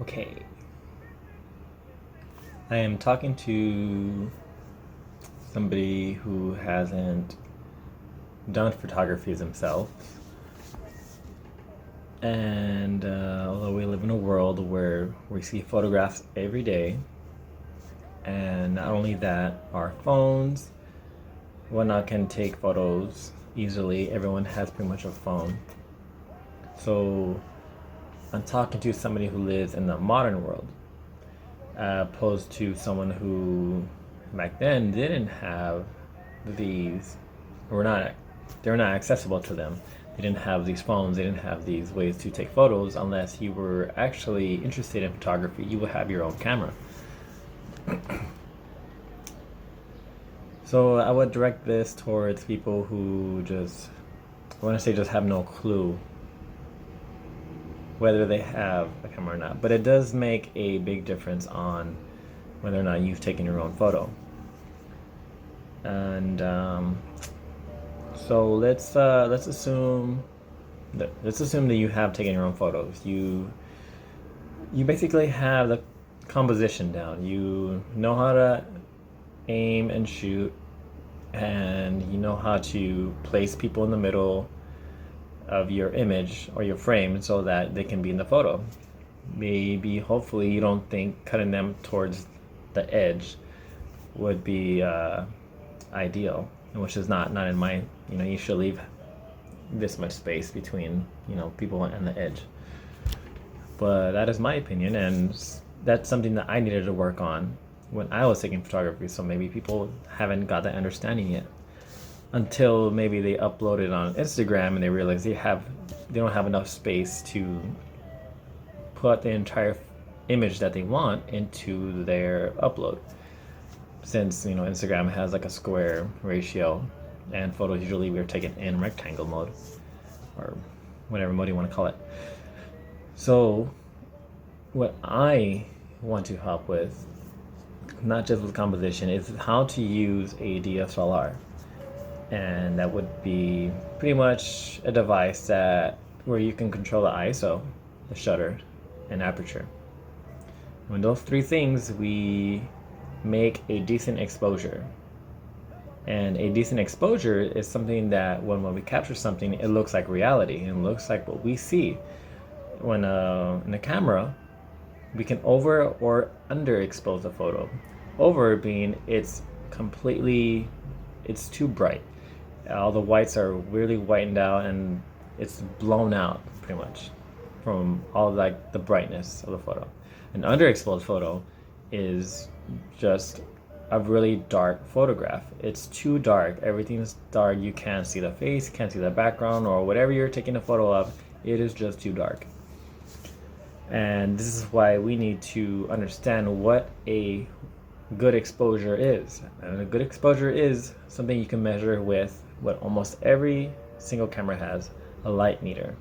Okay. I am talking to somebody who hasn't done photography himself. And although we live in a world where we see photographs every day, and not only that, our phones, whatnot, can take photos easily. Everyone has pretty much a phone. So I'm talking to somebody who lives in the modern world, opposed to someone who back then didn't have these, or not, they were not accessible to them. They didn't have these phones, they didn't have these ways to take photos. Unless you were actually interested in photography, you would have your own camera. So I would direct this towards people who just, I want to say, just have no clue whether they have a camera or not. But it does make a big difference on whether or not you've taken your own photo. And so let's assume that you have taken your own photos. You basically have the composition down. You know how to aim and shoot, and you know how to place people in the middle of your image or your frame so that they can be in the photo. Maybe, hopefully, you don't think cutting them towards the edge would be ideal, which is not in my, you should leave this much space between, people and the edge. But that is my opinion, and that's something that I needed to work on when I was taking photography. So maybe people haven't got that understanding yet, until maybe they upload it on Instagram and they realize they don't have enough space to put the entire image that they want into their upload. Since Instagram has like a square ratio, and photos usually we're taken in rectangle mode, or whatever mode you want to call it. So what I want to help with, not just with composition, is how to use a DSLR. And that would be pretty much a device where you can control the ISO, the shutter, and aperture. When those three things, we make a decent exposure. And a decent exposure is something that when we capture something, it looks like reality, and looks like what we see. When in a camera, we can over or underexpose the photo. Over being it's too bright. All the whites are really whitened out, and it's blown out pretty much from all like the brightness of the photo. An underexposed photo is just a really dark photograph. It's too dark. Everything's dark. You can't see the face, can't see the background, or whatever you're taking a photo of. It is just too dark. And this is why we need to understand what a good exposure is. And a good exposure is something you can measure with what almost every single camera has: a light meter.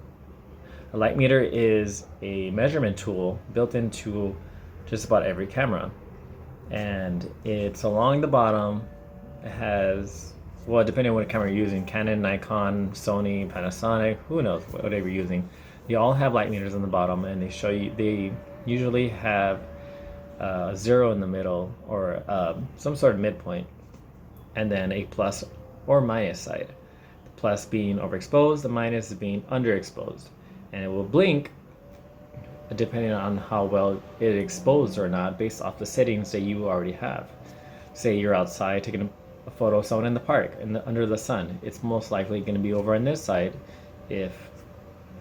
A light meter is a measurement tool built into just about every camera, and it's along the bottom. It has, well, depending on what camera you're using, Canon, Nikon, Sony, Panasonic, who knows, whatever you're using, they all have light meters on the bottom, and they usually have a zero in the middle, or some sort of midpoint, and then a plus or minus side. The plus being overexposed, the minus being underexposed. And it will blink depending on how well it exposed or not, based off the settings that you already have. Say you're outside taking a photo of someone in the park, under the sun. It's most likely going to be over on this side if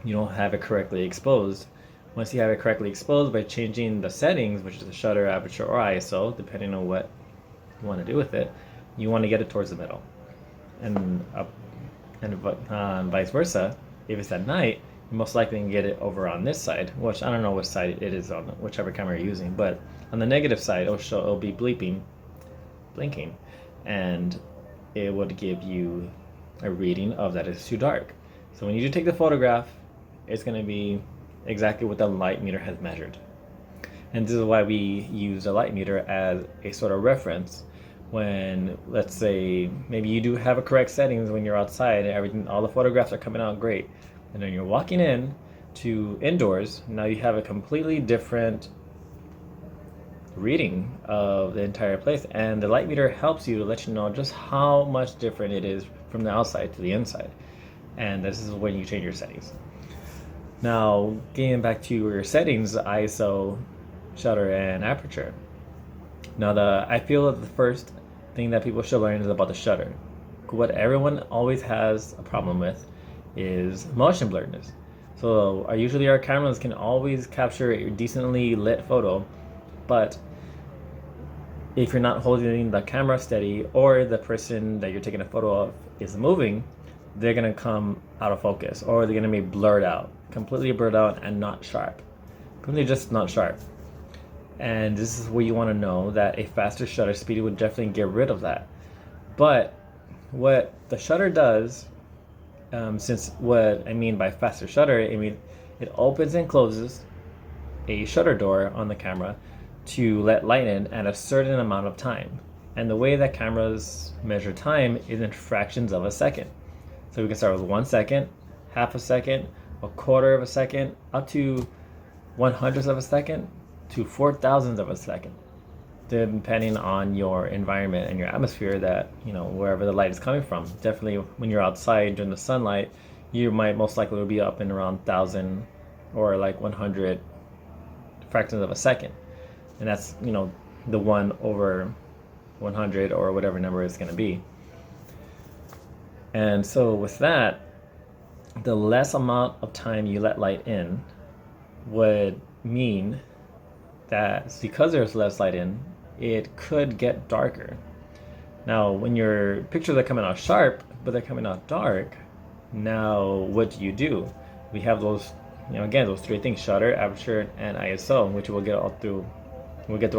you don't have it correctly exposed. Once you have it correctly exposed by changing the settings, which is the shutter, aperture, or ISO, depending on what you want to do with it, you want to get it towards the middle. And vice versa. If it's at night, you most likely can get it over on this side, which I don't know which side it is on, whichever camera you're using, but on the negative side, it'll be blinking, and it would give you a reading of that it's too dark. So when you do take the photograph, it's going to be exactly what the light meter has measured. And this is why we use a light meter as a sort of reference. When, let's say, maybe you do have a correct settings when you're outside and everything, all the photographs are coming out great, and then you're walking in, to indoors, now you have a completely different reading of the entire place, and the light meter helps you to let you know just how much different it is from the outside to the inside. And this is when you change your settings. Now, getting back to your settings, ISO, shutter, and aperture. Now, I feel that the first thing that people should learn is about the shutter. What everyone always has a problem with is motion blurriness. So usually our cameras can always capture a decently lit photo, but if you're not holding the camera steady or the person that you're taking a photo of is moving, they're gonna come out of focus, or they're gonna be blurred out, completely blurred out and not sharp. Completely just not sharp. And this is where you want to know that a faster shutter speed would definitely get rid of that. But what the shutter does, since what I mean by faster shutter, I mean it opens and closes a shutter door on the camera to let light in at a certain amount of time. And the way that cameras measure time is in fractions of a second. So we can start with 1 second, half a second, a quarter of a second, up to 1/100th of a second to 4,000ths of a second, depending on your environment and your atmosphere, that, you know, wherever the light is coming from. Definitely when you're outside during the sunlight, you might most likely be up in around 1,000 or like 100 fractions of a second. And that's, you know, the 1/100 or whatever number it's going to be. And so with that, the less amount of time you let light in would mean that because there's less light in, it could get darker. Now, when your pictures are coming out sharp, but they're coming out dark, now what do? We have those, you know, again, those three things: shutter, aperture, and ISO, which we'll get through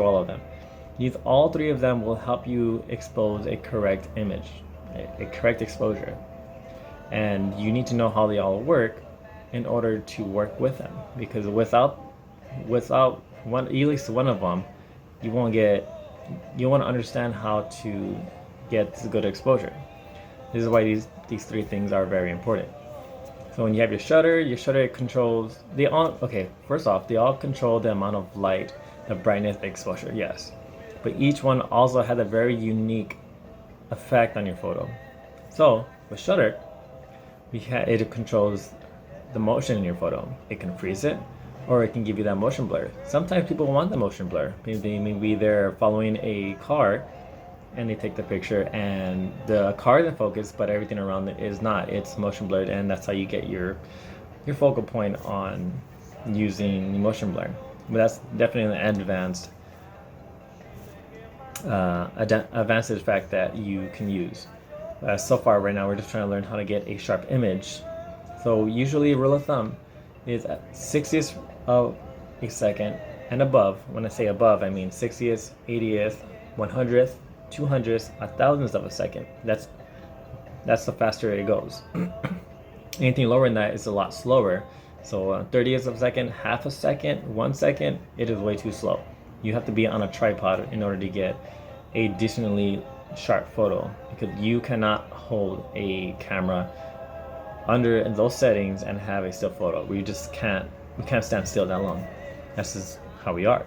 all of them. All three of them will help you expose a correct image, a correct exposure. And you need to know how they all work in order to work with them, because without one, at least one of them, you want to understand how to get good exposure. This is why these three things are very important. So when you have your shutter controls, first off, they all control the amount of light, the brightness, the exposure, yes. But each one also has a very unique effect on your photo. So with shutter, it controls the motion in your photo. It can freeze it, or it can give you that motion blur. Sometimes people want the motion blur. Maybe they're following a car and they take the picture and the car is in focus, but everything around it is not. It's motion blurred, and that's how you get your focal point on using motion blur. But that's definitely an advanced effect that you can use. So far right now, we're just trying to learn how to get a sharp image. So usually rule of thumb is at 60th of a second and above. When I say above, I mean 60th, 80th, 100th, 200th, 1,000th of a second. That's the faster it goes. Anything lower than that is a lot slower. So 30th of a second, half a second, 1 second, it is way too slow. You have to be on a tripod in order to get a decently sharp photo, because you cannot hold a camera under those settings and have a still photo. We can't stand still that long. That's just how we are.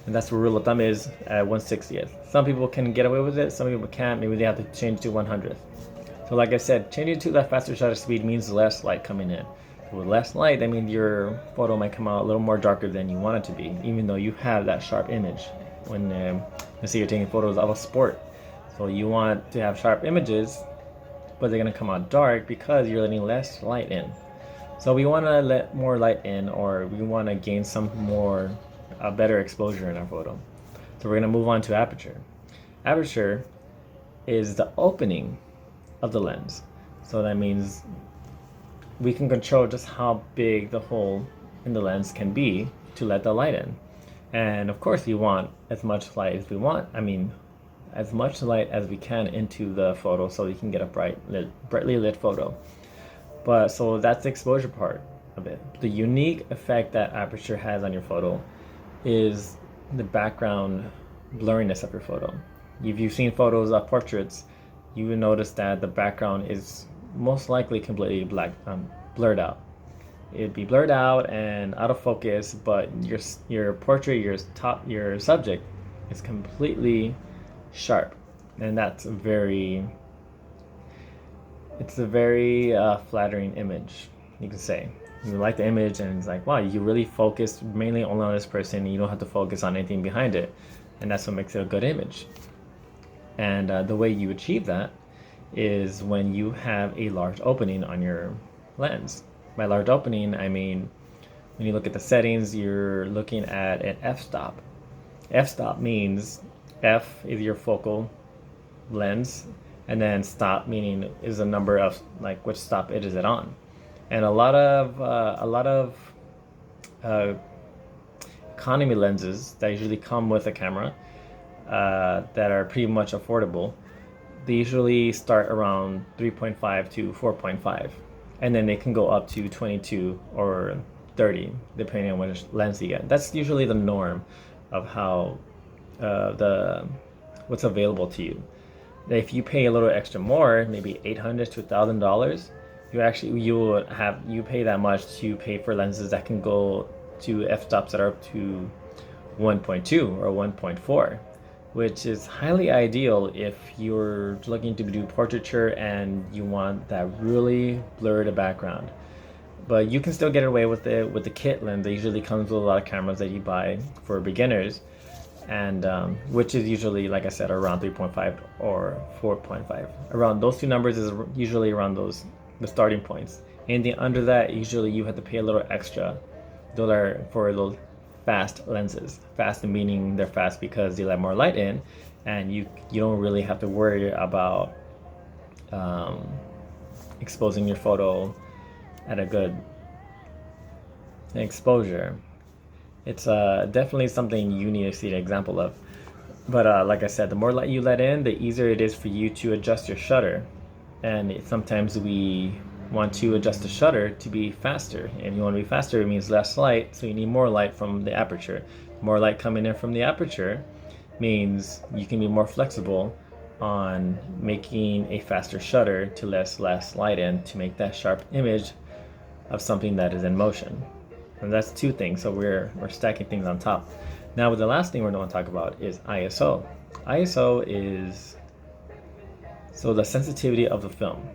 And that's the rule of thumb is at 1/60th. Some people can get away with it, some people can't. Maybe they have to change to 100th. So like I said, changing to that faster shutter speed means less light coming in. With less light, that means your photo might come out a little more darker than you want it to be, even though you have that sharp image. When let's say you're taking photos of a sport, so you want to have sharp images, but they're gonna come out dark because you're letting less light in. So we want to let more light in, or we want to gain a better exposure in our photo. So we're gonna move on to aperture. Aperture is the opening of the lens. So that means we can control just how big the hole in the lens can be to let the light in. And of course we want as much light as we want. I mean, as much light as we can into the photo so we can get a brightly lit photo. But so that's the exposure part of it. The unique effect that aperture has on your photo is the background blurriness of your photo. If you've seen photos of portraits, you will notice that the background is most likely completely blurred out. it'd be blurred out and out of focus, but your portrait, your subject is completely sharp, and it's a very flattering image, you can say. You like the image, and it's like, wow, you really focus mainly only on this person, and you don't have to focus on anything behind it, and that's what makes it a good image. And the way you achieve that is when you have a large opening on your lens. By large opening, I mean when you look at the settings, you're looking at an f-stop. F-stop means f is your focal lens, and then stop meaning is a number of like which stop it is it on. And a lot of uh, economy lenses that usually come with a camera that are pretty much affordable, they usually start around 3.5 to 4.5, and then they can go up to 22 or 30 depending on which lens you get. That's usually the norm of how the what's available to you. If you pay a little extra more, maybe $800 to $1,000, you pay that much to pay for lenses that can go to f-stops that are up to 1.2 or 1.4, which is highly ideal if you're looking to do portraiture and you want that really blurred background. But you can still get away with it with the kit lens that usually comes with a lot of cameras that you buy for beginners, and which is usually, like I said, around 3.5 or 4.5. Around those two numbers is usually around the starting points. Anything under that, usually you have to pay a little extra. Those are for those fast lenses. Fast meaning they're fast because they let more light in, and you don't really have to worry about exposing your photo at a good exposure. It's definitely something you need to see an example of. But like I said, the more light you let in, the easier it is for you to adjust your shutter. And sometimes we want to adjust the shutter to be faster. And you want to be faster, it means less light, so you need more light from the aperture. More light coming in from the aperture means you can be more flexible on making a faster shutter to less light in to make that sharp image of something that is in motion. And that's two things, so we're stacking things on top. Now, the last thing we're going to talk about is ISO. ISO is the sensitivity of the film.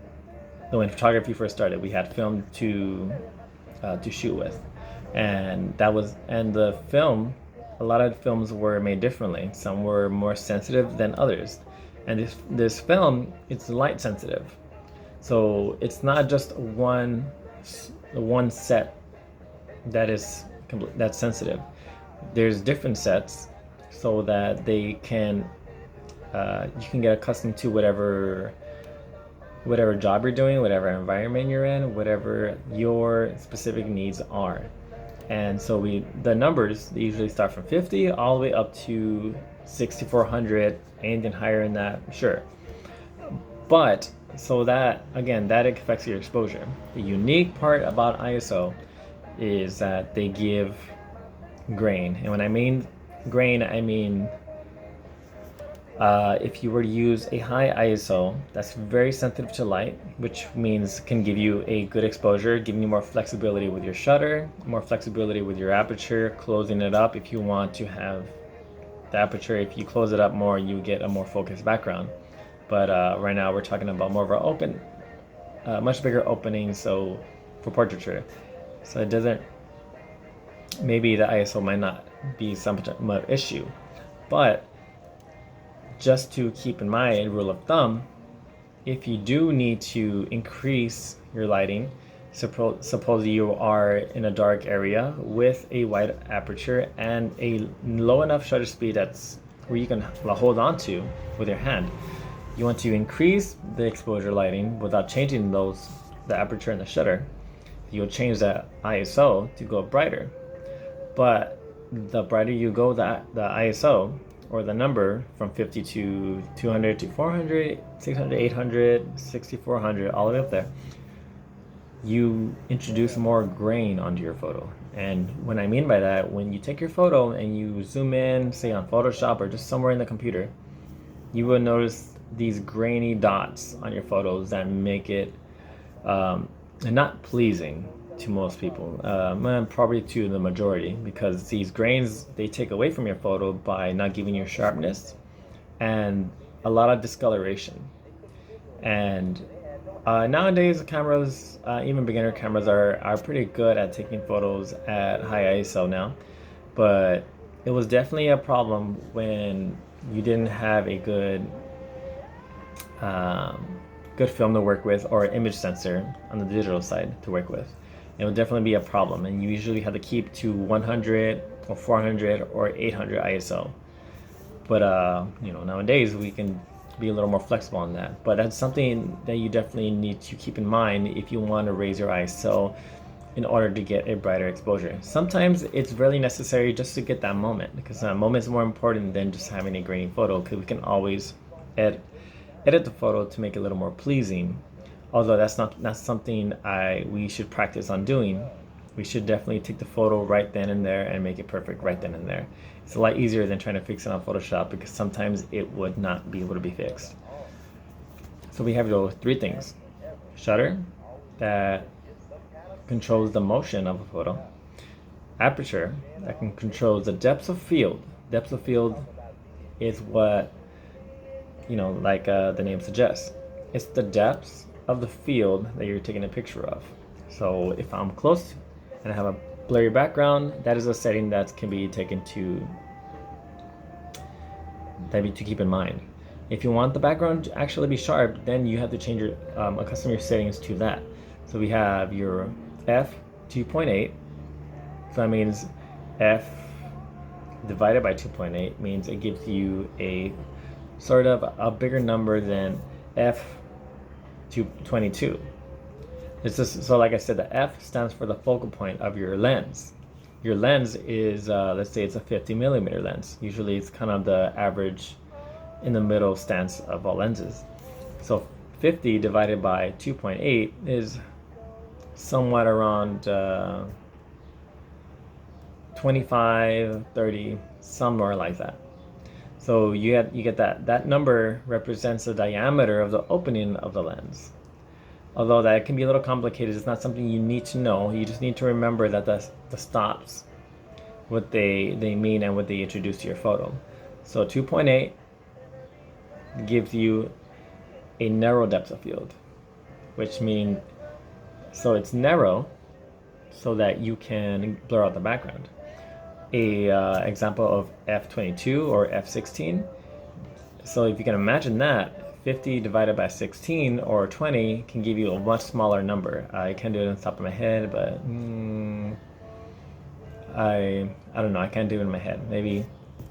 So when photography first started, we had film to shoot with, and the film. A lot of films were made differently. Some were more sensitive than others, and this film, it's light sensitive, so it's not just one set that's sensitive. There's different sets so that they can you can get accustomed to whatever job you're doing, whatever environment you're in, whatever your specific needs are. And so the numbers, they usually start from 50 all the way up to 6400, anything higher than that, sure. But so that, again, that affects your exposure. The unique part about ISO is that they give grain. And when I mean grain, I mean if you were to use a high ISO that's very sensitive to light, which means can give you a good exposure, giving you more flexibility with your shutter, more flexibility with your aperture, closing it up if you want to have the aperture. If you close it up more, you get a more focused background. But right now we're talking about more of an open, much bigger opening, so for portraiture. So it doesn't, maybe the ISO might not be some issue, but just to keep in mind, rule of thumb, if you do need to increase your lighting, suppose you are in a dark area with a wide aperture and a low enough shutter speed that's where you can hold on to with your hand. You want to increase the exposure lighting without changing the aperture and the shutter. You'll change the ISO to go brighter. But the brighter you go the ISO, or the number from 50 to 200 to 400, 600, 800, 6400, all the way up there, you introduce more grain onto your photo. And what I mean by that, when you take your photo and you zoom in, say on Photoshop or just somewhere in the computer, you will notice these grainy dots on your photos that make it not pleasing. to most people, probably to the majority, because these grains, they take away from your photo by not giving you sharpness and a lot of discoloration. And nowadays, cameras, even beginner cameras, are pretty good at taking photos at high ISO now. But it was definitely a problem when you didn't have a good film to work with, or image sensor on the digital side to work with. It would definitely be a problem, and you usually have to keep to 100 or 400 or 800 ISO. But nowadays we can be a little more flexible on that. But that's something that you definitely need to keep in mind if you want to raise your ISO in order to get a brighter exposure. Sometimes it's really necessary just to get that moment, because that moment is more important than just having a grainy photo, because we can always edit the photo to make it a little more pleasing. Although that's not something we should practice on doing. We should definitely take the photo right then and there and make it perfect right then and there. It's a lot easier than trying to fix it on Photoshop, because sometimes it would not be able to be fixed. So we have those three things: shutter, that controls the motion of a photo; aperture, that can control the depth of field. Depth of field is what, like the name suggests. It's the depth of the field that you're taking a picture of. So if I'm close and I have a blurry background, that is a setting that can be taken to keep in mind. If you want the background to actually be sharp, then you have to change your custom your settings to that. So we have your f 2.8. So that means f divided by 2.8 means it gives you a sort of a bigger number than f 22. It's just, so like I said, the f stands for the focal point of your lens. Your lens is, let's say it's a 50mm lens. Usually it's kind of the average in the middle stance of all lenses. So 50 divided by 2.8 is somewhat around 25, 30, somewhere like that. So you get that number represents the diameter of the opening of the lens. Although that can be a little complicated, it's not something you need to know. You just need to remember that the stops, what they mean and what they introduce to your photo. So 2.8 gives you a narrow depth of field, which means, so it's narrow so that you can blur out the background. A example of f22 or f16. So if you can imagine that, 50 divided by 16 or 20 can give you a much smaller number. I can't do it on the top of my head, but I don't know. I can't do it in my head. Maybe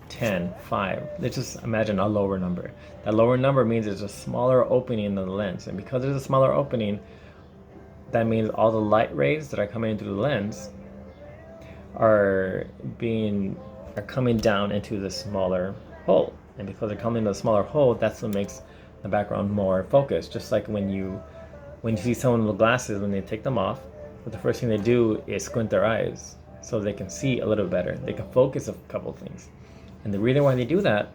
10, 5. Let's just imagine a lower number. That lower number means there's a smaller opening in the lens, and because there's a smaller opening, that means all the light rays that are coming into the lens are coming down into the smaller hole. And because they're coming into the smaller hole, that's what makes the background more focused. Just like when you see someone with glasses, when they take them off, the first thing they do is squint their eyes so they can see a little better. They can focus a couple things. And the reason why they do that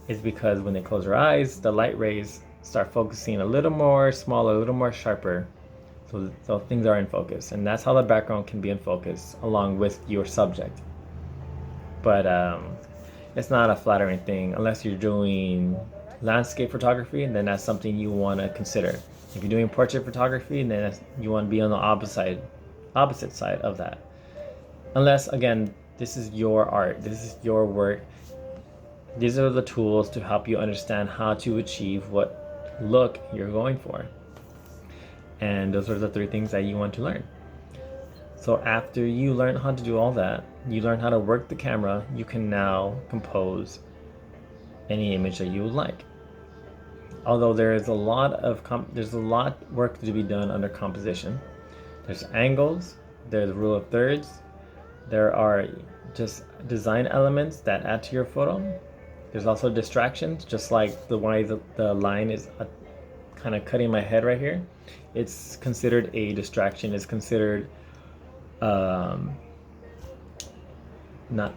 is because when they close their eyes, the light rays start focusing a little more smaller, a little more sharper, so things are in focus. And that's how the background can be in focus along with your subject. But it's not a flattering thing unless you're doing landscape photography, and then that's something you want to consider. If you're doing portrait photography, then you want to be on the opposite side of that. Unless, again, this is your art, this is your work. These are the tools to help you understand how to achieve what look you're going for. And those are the three things that you want to learn. So after you learn how to do all that, you learn how to work the camera, you can now compose any image that you would like. Although there's a lot work to be done under composition. There's angles, there's rule of thirds, there are just design elements that add to your photo. There's also distractions, just like the way the line is kind of cutting my head right here. It's considered a distraction. It's considered not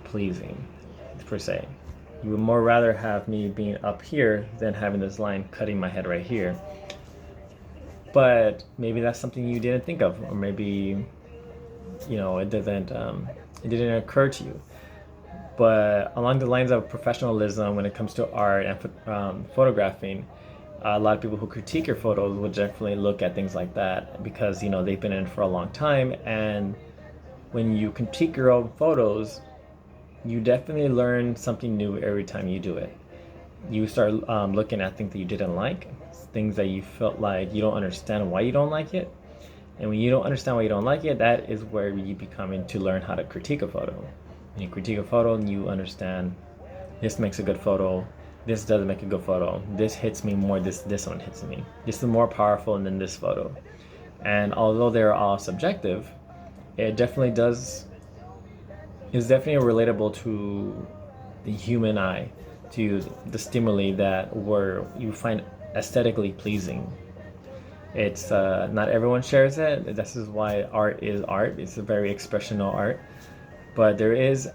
pleasing per se. You would more rather have me being up here than having this line cutting my head right here. But maybe that's something you didn't think of, or maybe it didn't occur to you. But along the lines of professionalism, when it comes to art and photographing, a lot of people who critique your photos would definitely look at things like that because they've been in it for a long time. And when you critique your own photos, you definitely learn something new every time you do it. You start looking at things that you didn't like, things that you felt like you don't understand why you don't like it. And when you don't understand why you don't like it, that is where you become in to learn how to critique a photo. When you critique a photo, you understand this makes a good photo, this doesn't make a good photo, this hits me more, this one hits me, this is more powerful than this photo. And although they're all subjective, it definitely is definitely relatable to the human eye, to the stimuli that you find aesthetically pleasing. It's not everyone shares it. This is why art is art. It's a very expressional art. But there is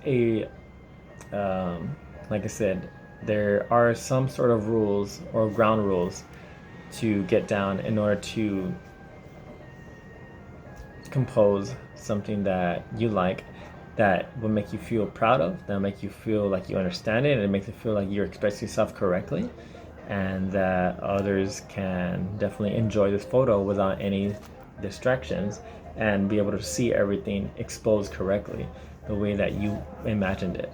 like I said, there are some sort of rules or ground rules to get down in order to compose something that you like, that will make you feel proud of, that will make you feel like you understand it, and it makes you feel like you're expressing yourself correctly, and that others can definitely enjoy this photo without any distractions and be able to see everything exposed correctly the way that you imagined it.